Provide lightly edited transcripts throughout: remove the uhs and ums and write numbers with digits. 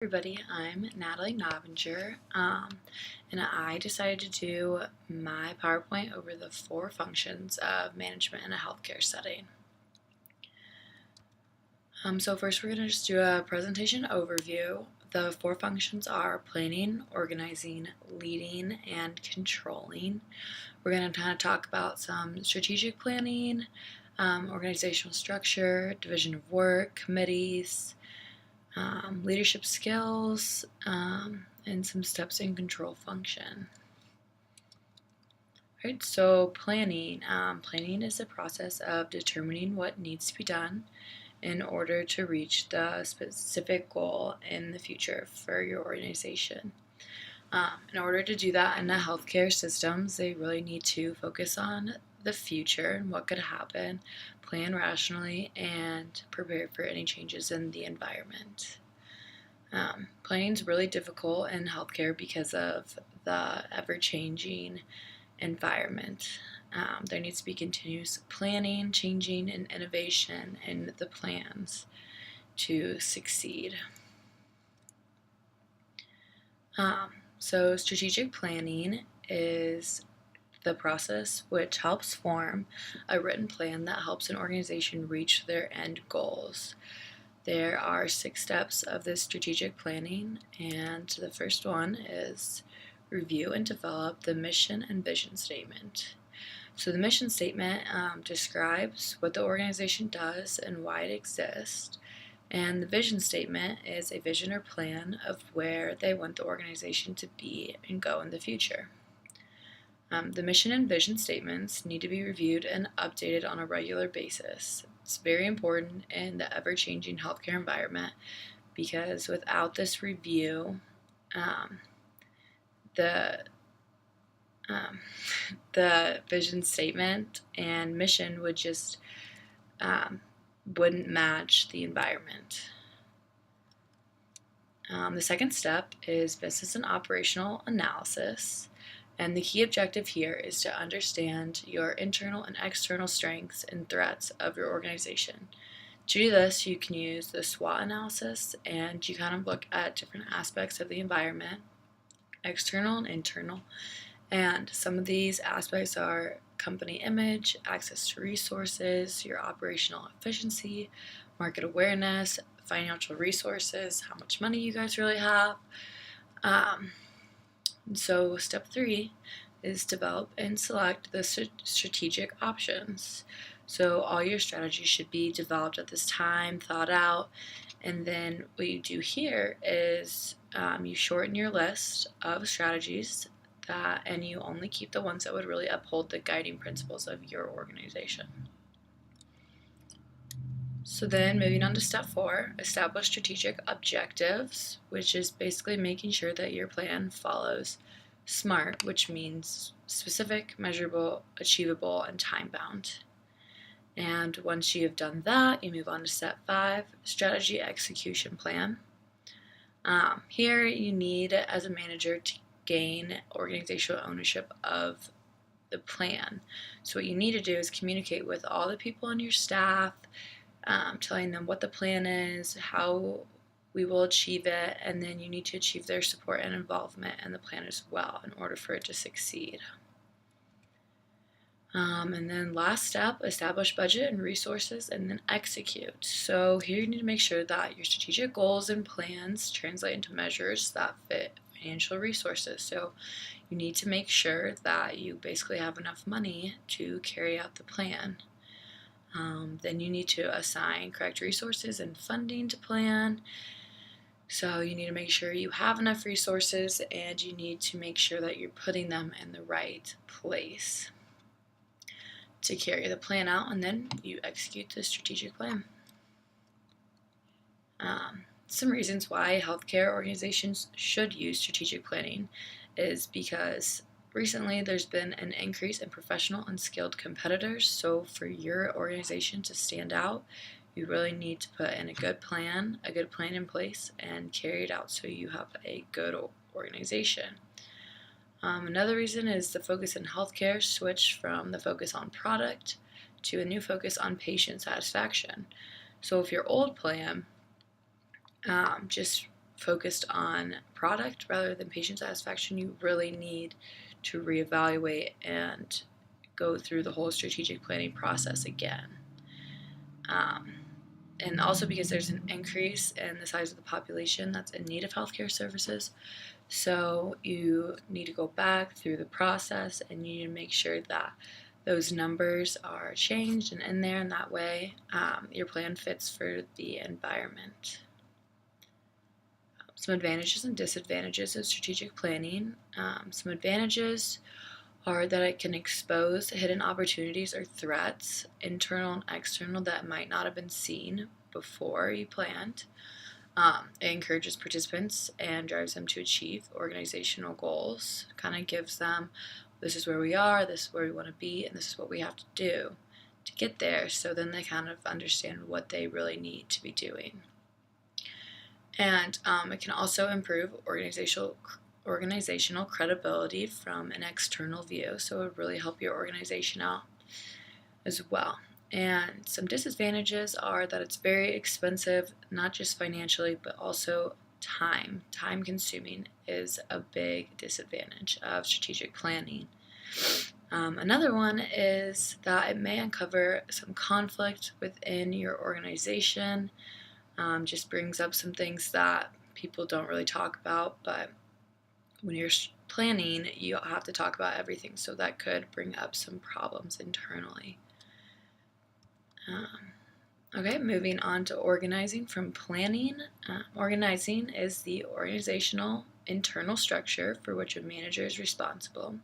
Everybody, I'm Natalie Novinger, and I decided to do my PowerPoint over the 4 functions of management in a healthcare setting. So first we're going to just do a presentation overview. The 4 functions are planning, organizing, leading, and controlling. We're going to kind of talk about some strategic planning, organizational structure, division of work, committees, leadership skills, and some steps in control function. Right, so planning. Planning is the process of determining what needs to be done in order to reach the specific goal in the future for your organization. In order to do that in the healthcare systems, they really need to focus on the future and what could happen, plan rationally, and prepare for any changes in the environment. Planning is really difficult in healthcare because of the ever-changing environment. There needs to be continuous planning, changing, and innovation in the plans to succeed. So strategic planning is the process which helps form a written plan that helps an organization reach their end goals. There are 6 steps of this strategic planning, and the first one is review and develop the mission and vision statement. So the mission statement describes what the organization does and why it exists, and the vision statement is a vision or plan of where they want the organization to be and go in the future. The mission and vision statements need to be reviewed and updated on a regular basis. It's very important in the ever-changing healthcare environment because without this review, the vision statement and mission would just wouldn't match the environment. The second step is business and operational analysis. And the key objective here is to understand your internal and external strengths and threats of your organization. To do this, you can use the SWOT analysis, and you kind of look at different aspects of the environment, external and internal. And some of these aspects are company image, access to resources, your operational efficiency, market awareness, financial resources, how much money you guys really have. So step 3 is develop and select the strategic options. So all your strategies should be developed at this time, thought out, and then what you do here is you shorten your list of strategies and you only keep the ones that would really uphold the guiding principles of your organization. So then moving on to step 4, establish strategic objectives, which is basically making sure that your plan follows SMART, which means specific, measurable, achievable, and time-bound. And once you have done that, you move on to step 5, strategy execution plan. Here you need, as a manager, to gain organizational ownership of the plan. So what you need to do is communicate with all the people on your staff, telling them what the plan is, how we will achieve it, and then you need to achieve their support and involvement in the plan as well in order for it to succeed. And then last step, establish budget and resources and then execute. So here you need to make sure that your strategic goals and plans translate into measures that fit financial resources. So you need to make sure that you basically have enough money to carry out the plan. Then you need to assign correct resources and funding to plan. So you need to make sure you have enough resources, and you need to make sure that you're putting them in the right place to carry the plan out, and then you execute the strategic plan. Some reasons why healthcare organizations should use strategic planning is because recently there's been an increase in professional and skilled competitors, so for your organization to stand out, you really need to put in a good plan in place, and carry it out so you have a good organization. Another reason is the focus in healthcare switched from the focus on product to a new focus on patient satisfaction. So if your old plan just focused on product rather than patient satisfaction, you really need to reevaluate and go through the whole strategic planning process again. And also because there's an increase in the size of the population that's in need of healthcare services. So you need to go back through the process and you need to make sure that those numbers are changed and in there, and that way your plan fits for the environment. Some advantages and disadvantages of strategic planning. Some advantages are that it can expose hidden opportunities or threats, internal and external, that might not have been seen before you planned. It encourages participants and drives them to achieve organizational goals. Kind of gives them, this is where we are, this is where we want to be, and this is what we have to do to get there. So then they kind of understand what they really need to be doing. And it can also improve organizational credibility from an external view. So it would really help your organization out as well. And some disadvantages are that it's very expensive, not just financially, but also time. Time consuming is a big disadvantage of strategic planning. Another one is that it may uncover some conflict within your organization. Just brings up some things that people don't really talk about, but when you're planning, you have to talk about everything, so that could bring up some problems internally. Okay, moving on to organizing from planning. Organizing is the organizational internal structure for which a manager is responsible,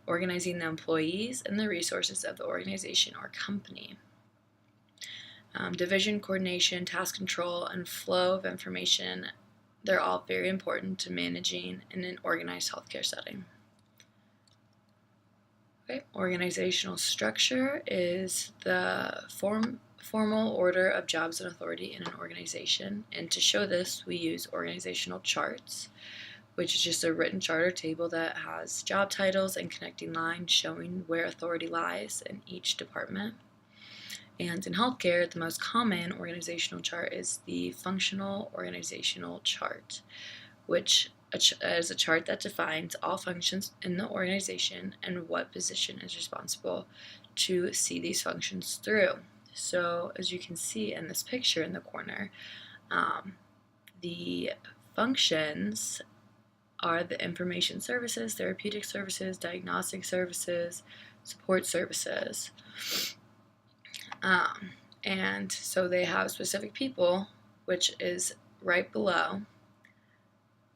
organizing the employees and the resources of the organization or company. Division, coordination, task control, and flow of information, they're all very important to managing in an organized healthcare setting. Okay. Organizational structure is the formal order of jobs and authority in an organization. And to show this, we use organizational charts, which is just a written chart or table that has job titles and connecting lines showing where authority lies in each department. And in healthcare, the most common organizational chart is the functional organizational chart, which is a chart that defines all functions in the organization and what position is responsible to see these functions through. So as you can see in this picture in the corner, the functions are the information services, therapeutic services, diagnostic services, support services. And so they have specific people, which is right below,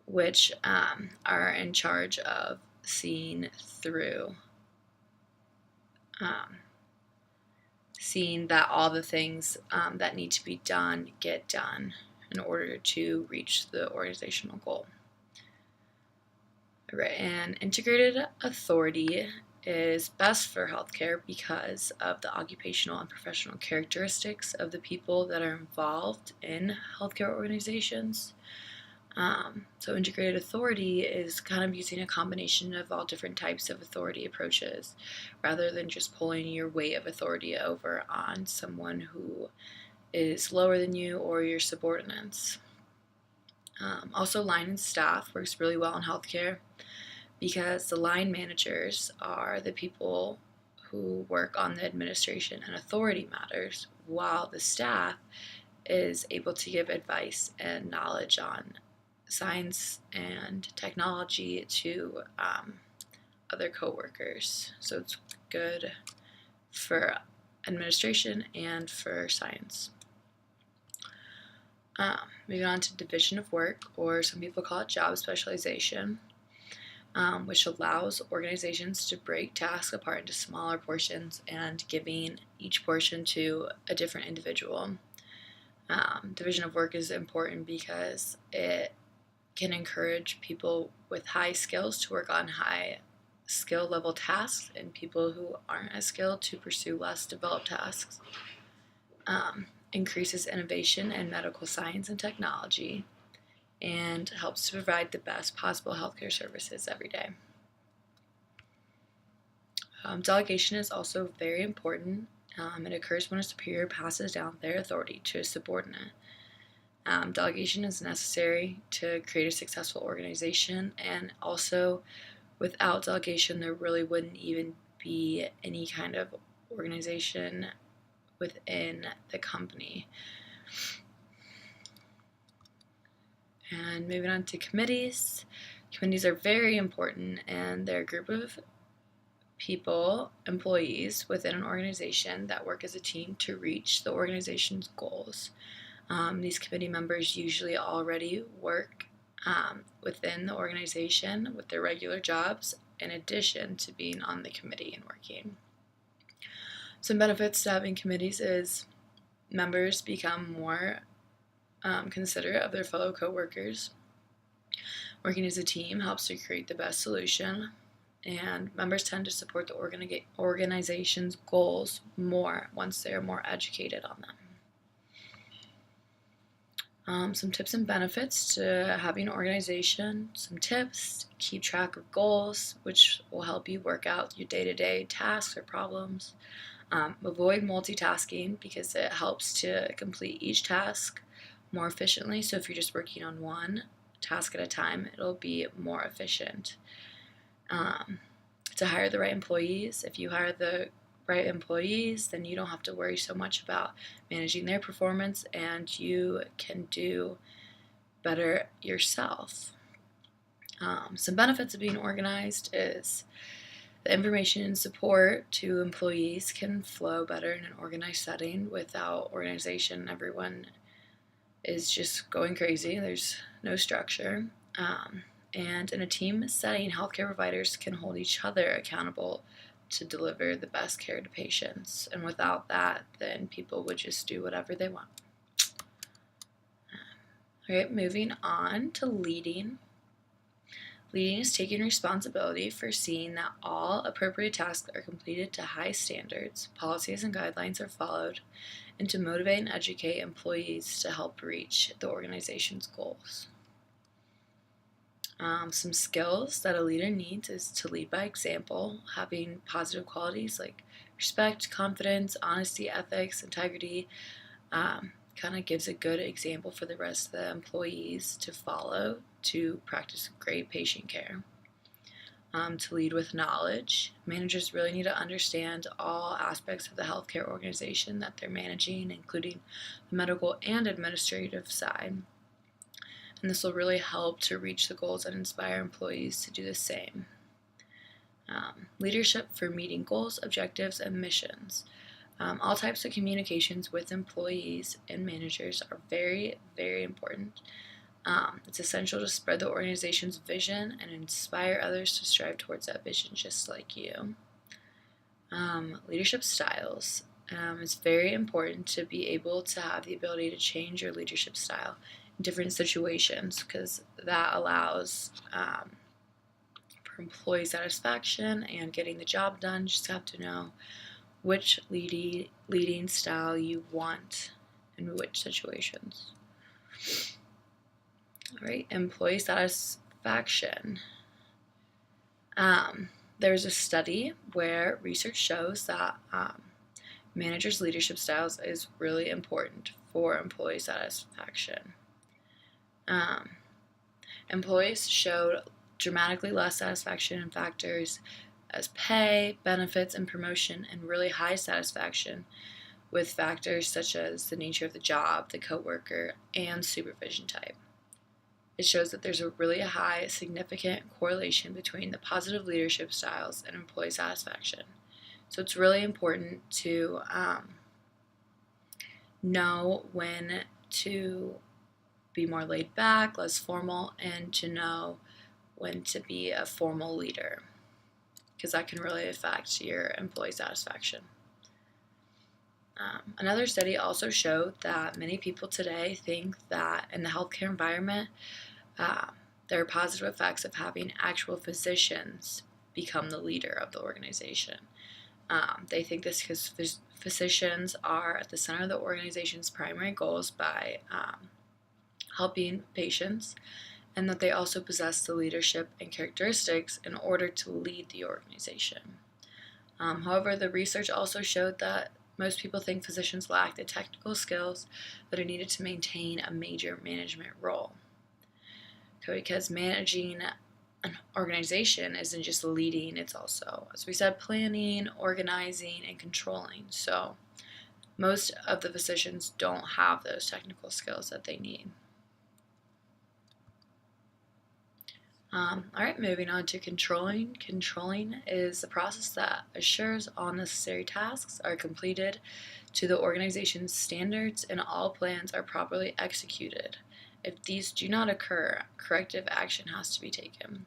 which are in charge of seeing through, seeing that all the things that need to be done get done in order to reach the organizational goal. Right, and integrated authority is best for healthcare because of the occupational and professional characteristics of the people that are involved in healthcare organizations. So integrated authority is kind of using a combination of all different types of authority approaches rather than just pulling your weight of authority over on someone who is lower than you or your subordinates. Also, line and staff works really well in healthcare because the line managers are the people who work on the administration and authority matters, while the staff is able to give advice and knowledge on science and technology to other coworkers. So it's good for administration and for science. Moving on to division of work, or some people call it job specialization, which allows organizations to break tasks apart into smaller portions and giving each portion to a different individual. Division of work is important because it can encourage people with high skills to work on high skill level tasks and people who aren't as skilled to pursue less developed tasks. Increases innovation in medical science and technology, and helps to provide the best possible healthcare services every day. Delegation is also very important. It occurs when a superior passes down their authority to a subordinate. Delegation is necessary to create a successful organization, and also without delegation, there really wouldn't even be any kind of organization within the company. And moving on to committees. Committees are very important, and they're a group of people, employees within an organization that work as a team to reach the organization's goals. These committee members usually already work within the organization with their regular jobs in addition to being on the committee and working. Some benefits to having committees is members become more considerate of their fellow coworkers. Working as a team helps to create the best solution, and members tend to support the organization's goals more once they are more educated on them. Some tips and benefits to having an organization. Some tips: keep track of goals, which will help you work out your day-to-day tasks or problems. Avoid multitasking because it helps to complete each task more efficiently. So if you're just working on one task at a time, it'll be more efficient. To hire the right employees. If you hire the right employees, then you don't have to worry so much about managing their performance, and you can do better yourself. Some benefits of being organized is the information and support to employees can flow better in an organized setting. Without organization, everyone is just going crazy. There's no structure. And in a team setting, healthcare providers can hold each other accountable to deliver the best care to patients. And without that, then people would just do whatever they want. All right, moving on to leading. Leading is taking responsibility for seeing that all appropriate tasks are completed to high standards, policies and guidelines are followed, and to motivate and educate employees to help reach the organization's goals. Some skills that a leader needs is to lead by example, having positive qualities like respect, confidence, honesty, ethics, integrity. Kind of gives a good example for the rest of the employees to follow to practice great patient care. To lead with knowledge. Managers really need to understand all aspects of the healthcare organization that they're managing, including the medical and administrative side. And this will really help to reach the goals and inspire employees to do the same. Leadership for meeting goals, objectives, and missions. All types of communications with employees and managers are very, very important. It's essential to spread the organization's vision and inspire others to strive towards that vision just like you. Leadership styles. It's very important to be able to have the ability to change your leadership style in different situations, because that allows for employee satisfaction and getting the job done. You just have to know which leading style you want in which situations. All right, employee satisfaction. There's a study where research shows that managers' leadership styles is really important for employee satisfaction. Employees showed dramatically less satisfaction in factors as pay, benefits, and promotion, and really high satisfaction with factors such as the nature of the job, the coworker, and supervision type. It shows that there's a really high, significant correlation between the positive leadership styles and employee satisfaction. So it's really important to know when to be more laid back, less formal, and to know when to be a formal leader, because that can really affect your employee satisfaction. Another study also showed that many people today think that in the healthcare environment, there are positive effects of having actual physicians become the leader of the organization. They think this because physicians are at the center of the organization's primary goals by helping patients, and that they also possess the leadership and characteristics in order to lead the organization. However, the research also showed that Most people think physicians lack the technical skills that are needed to maintain a major management role. Because managing an organization isn't just leading, it's also, as we said, planning, organizing, and controlling. So most of the physicians don't have those technical skills that they need. All right, moving on to controlling. Controlling is the process that assures all necessary tasks are completed to the organization's standards and all plans are properly executed. If these do not occur, corrective action has to be taken.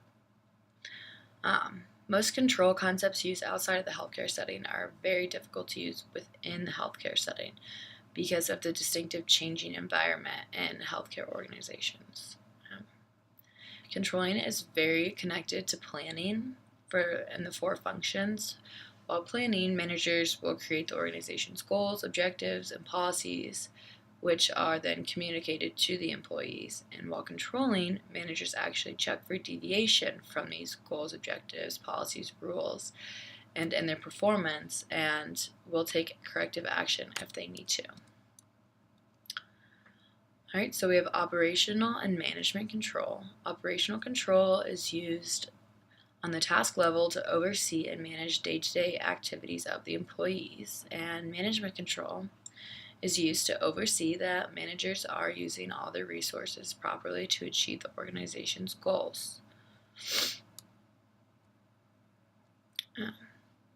Most control concepts used outside of the healthcare setting are very difficult to use within the healthcare setting because of the distinctive changing environment in healthcare organizations. Controlling is very connected to planning in the 4 functions. While planning, managers will create the organization's goals, objectives, and policies, which are then communicated to the employees. And while controlling, managers actually check for deviation from these goals, objectives, policies, rules, and in their performance, and will take corrective action if they need to. All right, so we have operational and management control. Operational control is used on the task level to oversee and manage day-to-day activities of the employees, and management control is used to oversee that managers are using all their resources properly to achieve the organization's goals.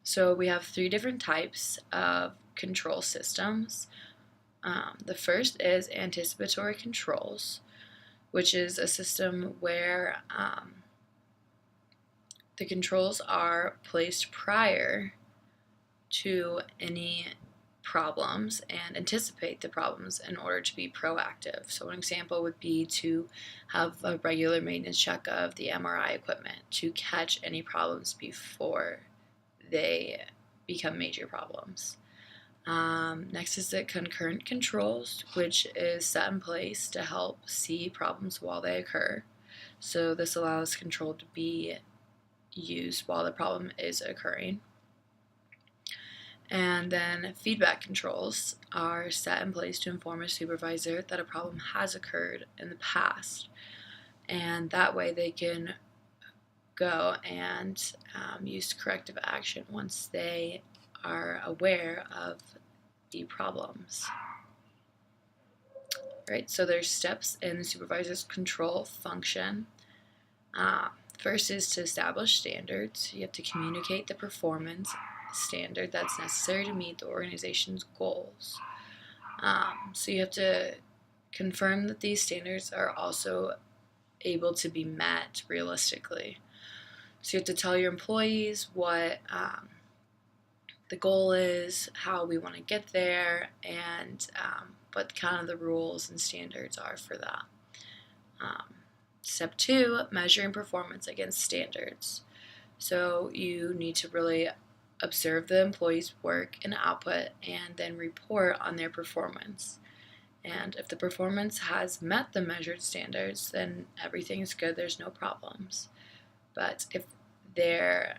So we have 3 different types of control systems. The first is anticipatory controls, which is a system where the controls are placed prior to any problems and anticipate the problems in order to be proactive. So an example would be to have a regular maintenance check of the MRI equipment to catch any problems before they become major problems. Next is the concurrent controls, which is set in place to help see problems while they occur. So this allows control to be used while the problem is occurring. And then feedback controls are set in place to inform a supervisor that a problem has occurred in the past. And that way they can go and use corrective action once they are aware of the problems. Right, so there's steps in the supervisor's control function. First is to establish standards. You have to communicate the performance standard that's necessary to meet the organization's goals. So you have to confirm that these standards are also able to be met realistically. So you have to tell your employees what the goal is, how we want to get there, and what kind of the rules and standards are for that. Step 2, measuring performance against standards. So you need to really observe the employee's work and output and then report on their performance. And if the performance has met the measured standards, then everything is good, there's no problems. But if there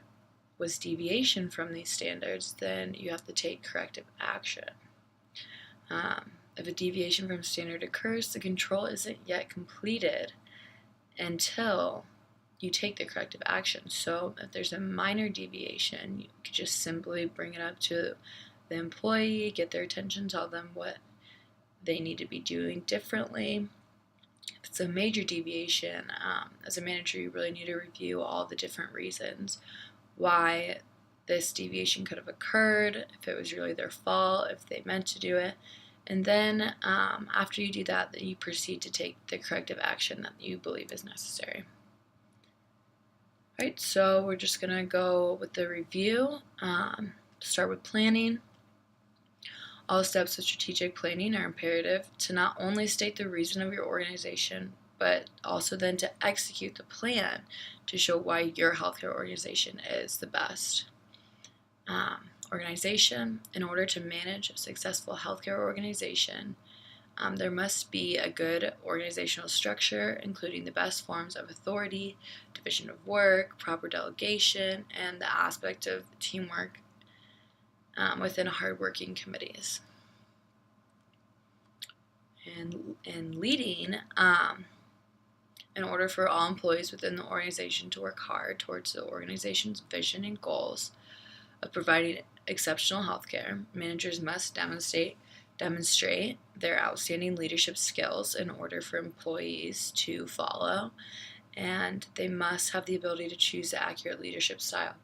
was deviation from these standards, then you have to take corrective action. If a deviation from standard occurs, the control isn't yet completed until you take the corrective action. So if there's a minor deviation, you could just simply bring it up to the employee, get their attention, tell them what they need to be doing differently. If it's a major deviation, as a manager, you really need to review all the different reasons why this deviation could have occurred, if it was really their fault, if they meant to do it. And then after you do that, then you proceed to take the corrective action that you believe is necessary. All right, so we're just going to go with the review. Start with planning. All steps of strategic planning are imperative to not only state the reason of your organization, but also then to execute the plan to show why your healthcare organization is the best. Organization. In order to manage a successful healthcare organization, there must be a good organizational structure, including the best forms of authority, division of work, proper delegation, and the aspect of teamwork. within hardworking committees. And leading, in order for all employees within the organization to work hard towards the organization's vision and goals of providing exceptional healthcare, managers must demonstrate their outstanding leadership skills in order for employees to follow, and they must have the ability to choose the accurate leadership style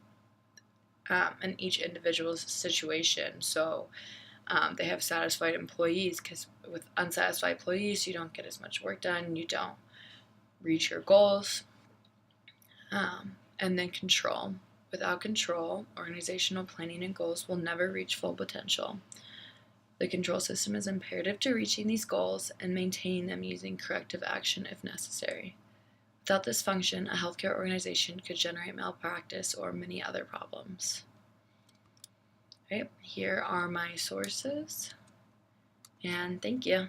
in each individual's situation. So they have satisfied employees, because with unsatisfied employees, you don't get as much work done, you don't reach your goals. And then control. Without control, organizational planning and goals will never reach full potential. The control system is imperative to reaching these goals and maintaining them using corrective action if necessary. Without this function, a healthcare organization could generate malpractice or many other problems. Right, here are my sources, and thank you.